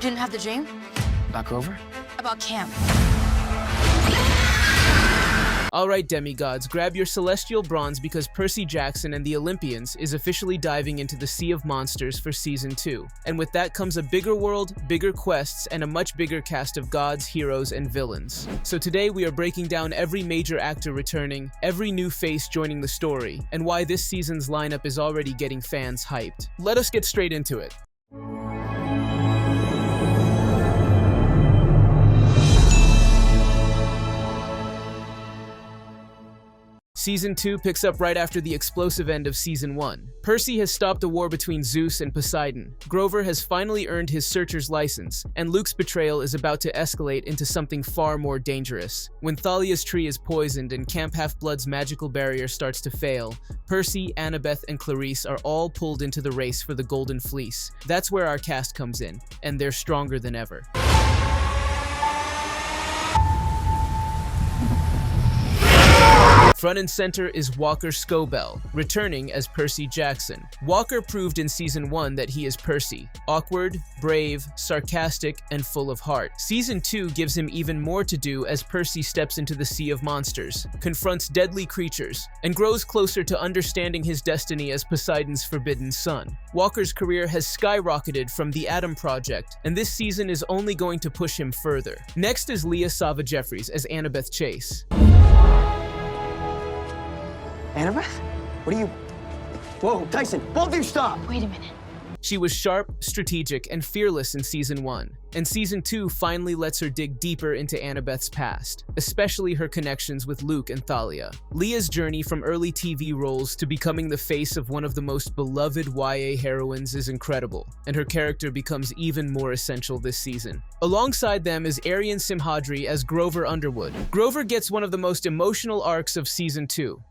Didn't have the dream? About Grover? About camp. Alright demigods, grab your celestial bronze because Percy Jackson and the Olympians is officially diving into the Sea of Monsters for Season 2. And with that comes a bigger world, bigger quests, and a much bigger cast of gods, heroes, and villains. So today we are breaking down every major actor returning, every new face joining the story, and why this season's lineup is already getting fans hyped. Let us get straight into it. Season 2 picks up right after the explosive end of Season 1. Percy has stopped a war between Zeus and Poseidon. Grover has finally earned his searcher's license, and Luke's betrayal is about to escalate into something far more dangerous. When Thalia's tree is poisoned and Camp Half-Blood's magical barrier starts to fail, Percy, Annabeth, and Clarice are all pulled into the race for the Golden Fleece. That's where our cast comes in, and they're stronger than ever. Front and center is Walker Scobell, returning as Percy Jackson. Walker proved in Season 1 that he is Percy, awkward, brave, sarcastic, and full of heart. Season 2 gives him even more to do as Percy steps into the Sea of Monsters, confronts deadly creatures, and grows closer to understanding his destiny as Poseidon's forbidden son. Walker's career has skyrocketed from the Atom Project, and this season is only going to push him further. Next is Leah Sava-Jeffries as Annabeth Chase. Annabeth? What are you... Whoa, Tyson, both of you stop! Wait a minute. She was sharp, strategic, and fearless in Season 1, and Season 2 finally lets her dig deeper into Annabeth's past, especially her connections with Luke and Thalia. Leah's journey from early TV roles to becoming the face of one of the most beloved YA heroines is incredible, and her character becomes even more essential this season. Alongside them is Aryan Simhadri as Grover Underwood. Grover gets one of the most emotional arcs of Season 2.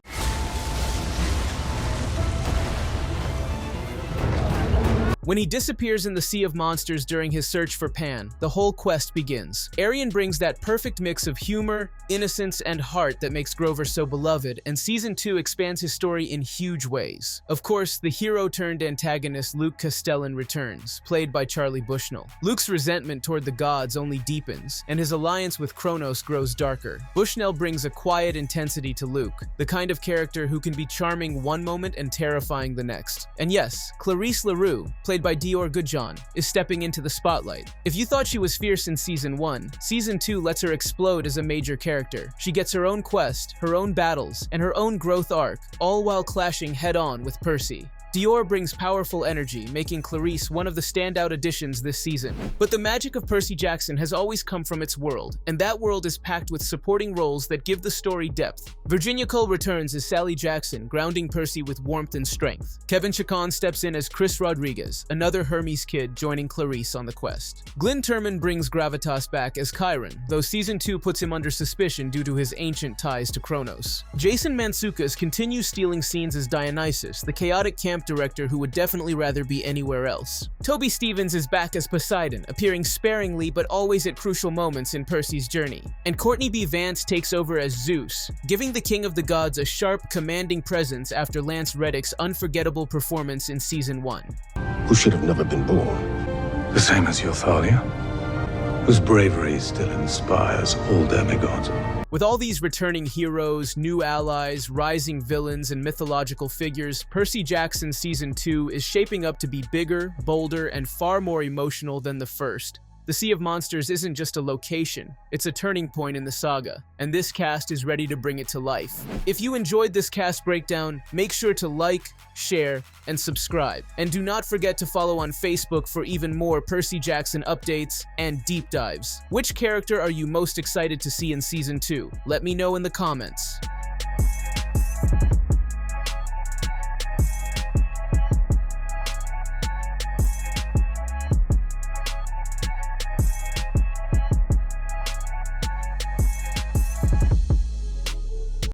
When he disappears in the Sea of Monsters during his search for Pan, the whole quest begins. Aryan brings that perfect mix of humor, innocence, and heart that makes Grover so beloved, and Season 2 expands his story in huge ways. Of course, the hero-turned-antagonist Luke Castellan returns, played by Charlie Bushnell. Luke's resentment toward the gods only deepens, and his alliance with Chronos grows darker. Bushnell brings a quiet intensity to Luke, the kind of character who can be charming one moment and terrifying the next. And yes, Clarice LaRue, played by Dior Goodjohn, is stepping into the spotlight. If you thought she was fierce in Season 1, Season 2 lets her explode as a major character. She gets her own quest, her own battles, and her own growth arc, all while clashing head-on with Percy. Dior brings powerful energy, making Clarice one of the standout additions this season. But the magic of Percy Jackson has always come from its world, and that world is packed with supporting roles that give the story depth. Virginia Cole returns as Sally Jackson, grounding Percy with warmth and strength. Kevin Chacon steps in as Chris Rodriguez, another Hermes kid joining Clarice on the quest. Glenn Turman brings gravitas back as Chiron, though Season 2 puts him under suspicion due to his ancient ties to Chronos. Jason Mantzoukas continues stealing scenes as Dionysus, the chaotic camp director who would definitely rather be anywhere else. Toby Stevens is back as Poseidon, appearing sparingly but always at crucial moments in Percy's journey. And Courtney B. Vance takes over as Zeus, giving the King of the Gods a sharp, commanding presence after Lance Reddick's unforgettable performance in Season 1. Who should have never been born? The same as your Thalia, whose bravery still inspires all demigods. With all these returning heroes, new allies, rising villains, and mythological figures, Percy Jackson Season 2 is shaping up to be bigger, bolder, and far more emotional than the first. The Sea of Monsters isn't just a location, it's a turning point in the saga, and this cast is ready to bring it to life. If you enjoyed this cast breakdown, make sure to like, share, and subscribe. And do not forget to follow on Facebook for even more Percy Jackson updates and deep dives. Which character are you most excited to see in Season 2? Let me know in the comments.